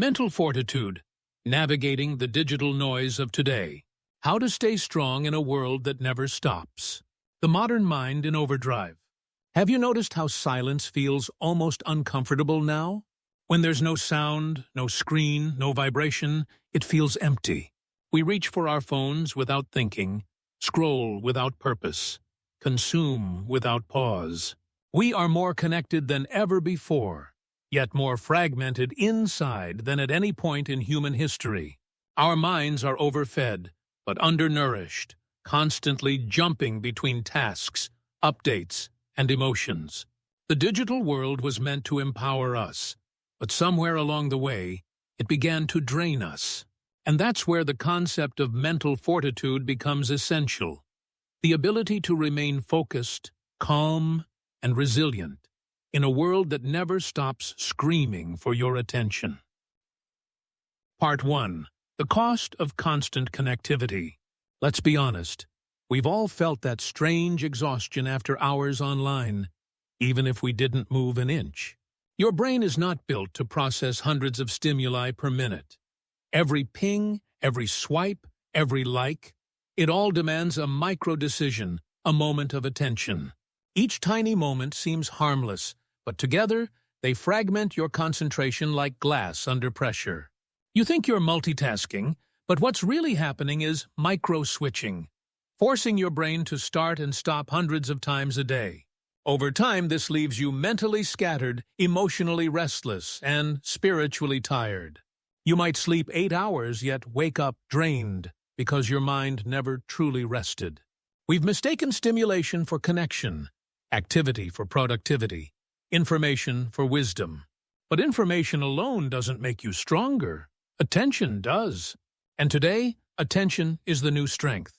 Mental fortitude, navigating the digital noise of today. How to stay strong in a world that never stops. The modern mind in overdrive. Have you noticed how silence feels almost uncomfortable now? When there's no sound, no screen, no vibration, it feels empty. We reach for our phones without thinking, scroll without purpose, consume without pause. We are more connected than ever before, yet more fragmented inside than at any point in human history. Our minds are overfed, but undernourished, constantly jumping between tasks, updates, and emotions. The digital world was meant to empower us, but somewhere along the way, it began to drain us. And that's where the concept of mental fortitude becomes essential. The ability to remain focused, calm, and resilient in a world that never stops screaming for your attention. Part 1. The cost of constant connectivity. Let's be honest, we've all felt that strange exhaustion after hours online, even if we didn't move an inch. Your brain is not built to process hundreds of stimuli per minute. Every ping, every swipe, every like, it all demands a micro-decision, a moment of attention. Each tiny moment seems harmless, but together, they fragment your concentration like glass under pressure. You think you're multitasking, but what's really happening is micro-switching, forcing your brain to start and stop hundreds of times a day. Over time, this leaves you mentally scattered, emotionally restless, and spiritually tired. You might sleep 8 hours, yet wake up drained because your mind never truly rested. We've mistaken stimulation for connection, activity for productivity, information for wisdom. But information alone doesn't make you stronger. Attention does. And today, attention is the new strength.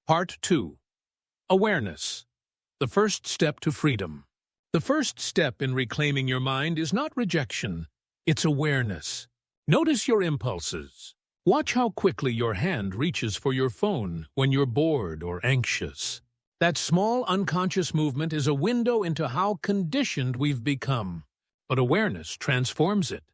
Part 2. Awareness. The first step to freedom. The first step in reclaiming your mind is not rejection, it's awareness. Notice your impulses. Watch how quickly your hand reaches for your phone when you're bored or anxious. That small unconscious movement is a window into how conditioned we've become. But awareness transforms it.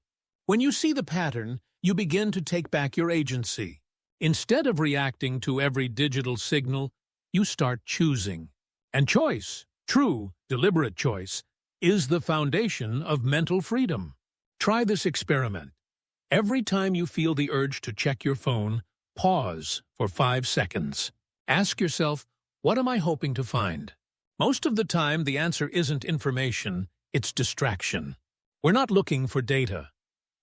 When you see the pattern, you begin to take back your agency. Instead of reacting to every digital signal, you start choosing. And choice, true, deliberate choice, is the foundation of mental freedom. Try this experiment. Every time you feel the urge to check your phone, pause for 5 seconds. Ask yourself, what am I hoping to find? Most of the time, the answer isn't information, it's distraction. We're not looking for data.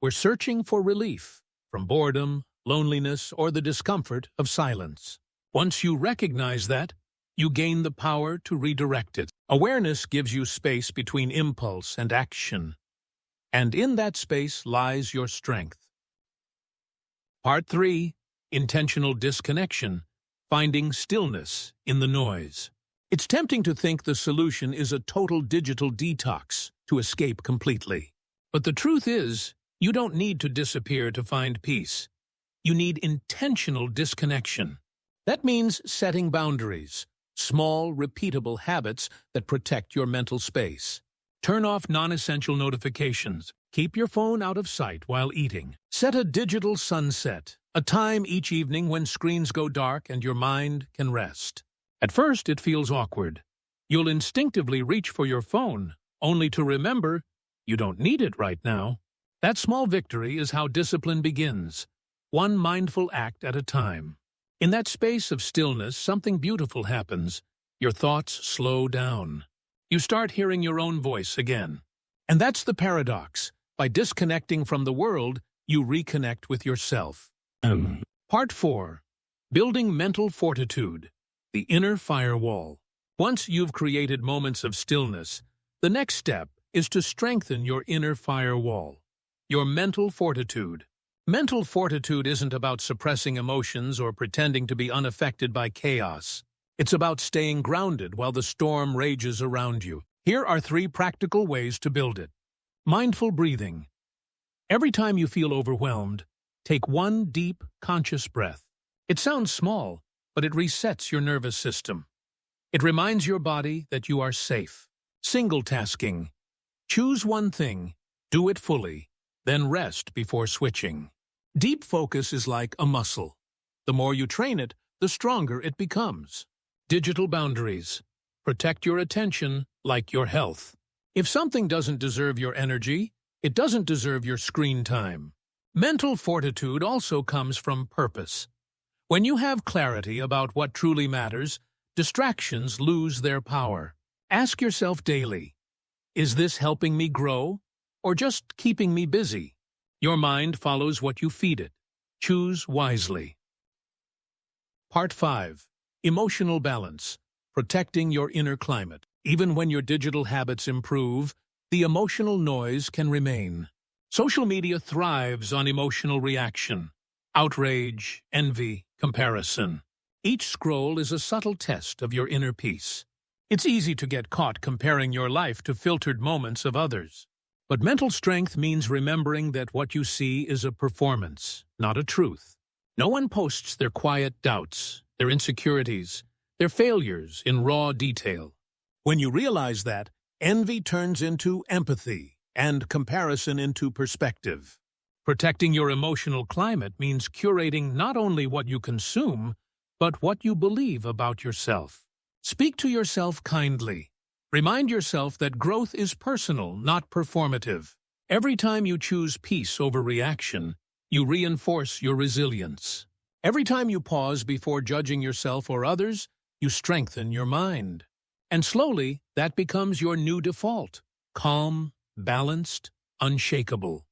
We're searching for relief from boredom, loneliness, or the discomfort of silence. Once you recognize that, you gain the power to redirect it. Awareness gives you space between impulse and action. And in that space lies your strength. Part 3. Intentional disconnection. Finding stillness in the noise. It's tempting to think the solution is a total digital detox to escape completely. But the truth is, you don't need to disappear to find peace. You need intentional disconnection. That means setting boundaries, small, repeatable habits that protect your mental space. Turn off non-essential notifications. Keep your phone out of sight while eating. Set a digital sunset, a time each evening when screens go dark and your mind can rest. At first, it feels awkward. You'll instinctively reach for your phone, only to remember you don't need it right now. That small victory is how discipline begins, one mindful act at a time. In that space of stillness, something beautiful happens. Your thoughts slow down. You start hearing your own voice again. And that's the paradox. By disconnecting from the world, you reconnect with yourself. Part 4. Building mental fortitude. The inner firewall. Once you've created moments of stillness, the next step is to strengthen your inner firewall. Your mental fortitude. Mental fortitude isn't about suppressing emotions or pretending to be unaffected by chaos. It's about staying grounded while the storm rages around you. Here are 3 practical ways to build it. Mindful breathing. Every time you feel overwhelmed, take one deep, conscious breath. It sounds small, but it resets your nervous system. It reminds your body that you are safe. Single tasking. Choose one thing, do it fully, then rest before switching. Deep focus is like a muscle. The more you train it, the stronger it becomes. Digital boundaries. Protect your attention like your health. If something doesn't deserve your energy, it doesn't deserve your screen time. Mental fortitude also comes from purpose. When you have clarity about what truly matters, distractions lose their power. Ask yourself daily, is this helping me grow or just keeping me busy? Your mind follows what you feed it. Choose wisely. Part 5. Emotional balance. Protecting your inner climate. Even when your digital habits improve, the emotional noise can remain. Social media thrives on emotional reaction. Outrage, envy, comparison. Each scroll is a subtle test of your inner peace. It's easy to get caught comparing your life to filtered moments of others. But mental strength means remembering that what you see is a performance, not a truth. No one posts their quiet doubts, their insecurities, their failures in raw detail. When you realize that, envy turns into empathy and comparison into perspective. Protecting your emotional climate means curating not only what you consume, but what you believe about yourself. Speak to yourself kindly. Remind yourself that growth is personal, not performative. Every time you choose peace over reaction, you reinforce your resilience. Every time you pause before judging yourself or others, you strengthen your mind. And slowly, that becomes your new default. Calm, balanced, unshakable.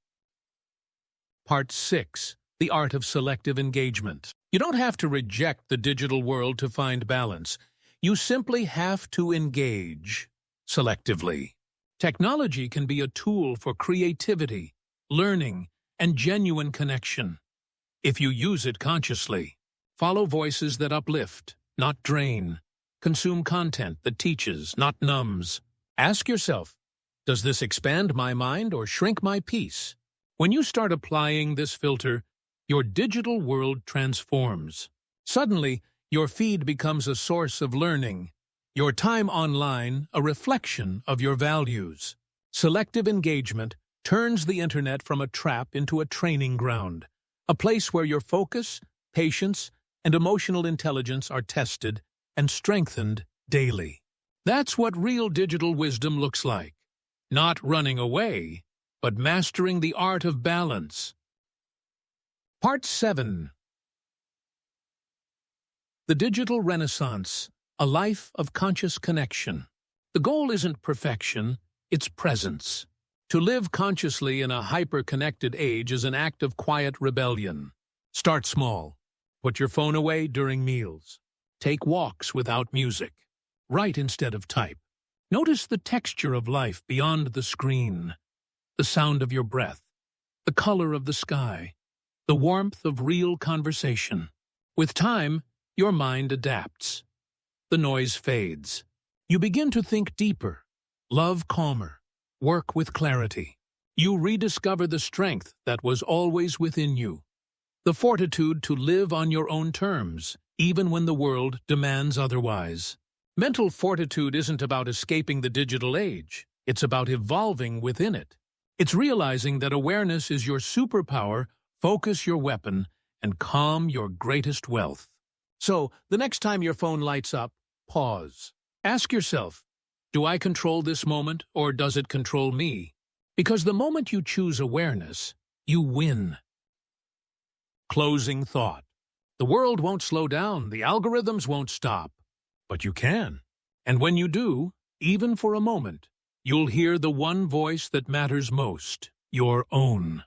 Part 6. The art of selective engagement. You don't have to reject the digital world to find balance. You simply have to engage selectively. Technology can be a tool for creativity, learning, and genuine connection. If you use it consciously, follow voices that uplift, not drain. Consume content that teaches, not numbs. Ask yourself, does this expand my mind or shrink my peace? When you start applying this filter, your digital world transforms. Suddenly, your feed becomes a source of learning, your time online a reflection of your values. Selective engagement turns the internet from a trap into a training ground, a place where your focus, patience, and emotional intelligence are tested and strengthened daily. That's what real digital wisdom looks like. Not running away, but mastering the art of balance. Part 7. The Digital Renaissance, a life of conscious connection. The goal isn't perfection, it's presence. To live consciously in a hyper-connected age is an act of quiet rebellion. Start small. Put your phone away during meals. Take walks without music. Write instead of type. Notice the texture of life beyond the screen. The sound of your breath. The color of the sky. The warmth of real conversation. With time, your mind adapts. The noise fades. You begin to think deeper, love calmer, work with clarity. You rediscover the strength that was always within you. The fortitude to live on your own terms, even when the world demands otherwise. Mental fortitude isn't about escaping the digital age. It's about evolving within it. It's realizing that awareness is your superpower, focus your weapon, and calm your greatest wealth. So, the next time your phone lights up, pause. Ask yourself, do I control this moment or does it control me? Because the moment you choose awareness, you win. Closing thought. The world won't slow down, the algorithms won't stop. But you can. And when you do, even for a moment, you'll hear the one voice that matters most, your own.